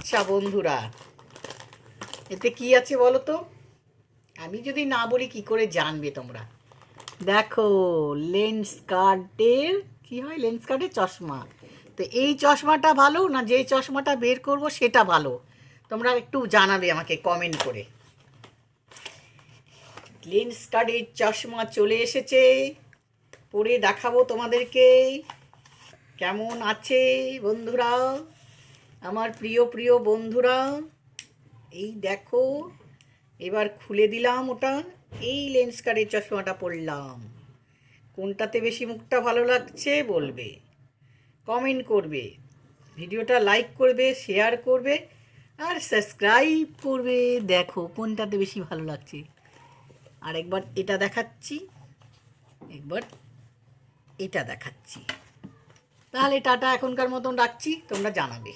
আচ্ছা বন্ধুরা, এতে কি আছে বলো তো? আমি যদি না বলি কি করে জানবে তোমরা? দেখো, লেন্স কার্টের কি হয়? লেন্স কার্টের চশমা। তো এই চশমাটা ভালো না যে চশমাটা বের করব সেটা ভালো? তোমরা একটু জানাবে আমাকে কমেন্ট করে। লেন্স কার্টের চশমা চলে এসেছে, পরে দেখাবো তোমাদেরকে কেমন আছে বন্ধুরা, আমার প্রিয় প্রিয় বন্ধুরা। এই দেখো, এবার খুলে দিলাম ওটা। এই লেন্স কার্টের চশমাটা পরলাম। কোনটাতে বেশি মুখটা ভালো লাগছে বলবে, কমেন্ট করবে, ভিডিওটা লাইক করবে, শেয়ার করবে আর সাবস্ক্রাইব করবে। দেখো কোনটাতে বেশি ভালো লাগছে। আর একবার এটা দেখাচ্ছি, একবার এটা দেখাচ্ছি। তাহলে টাটা, এখনকার মতন রাখছি, তোমরা জানাবে।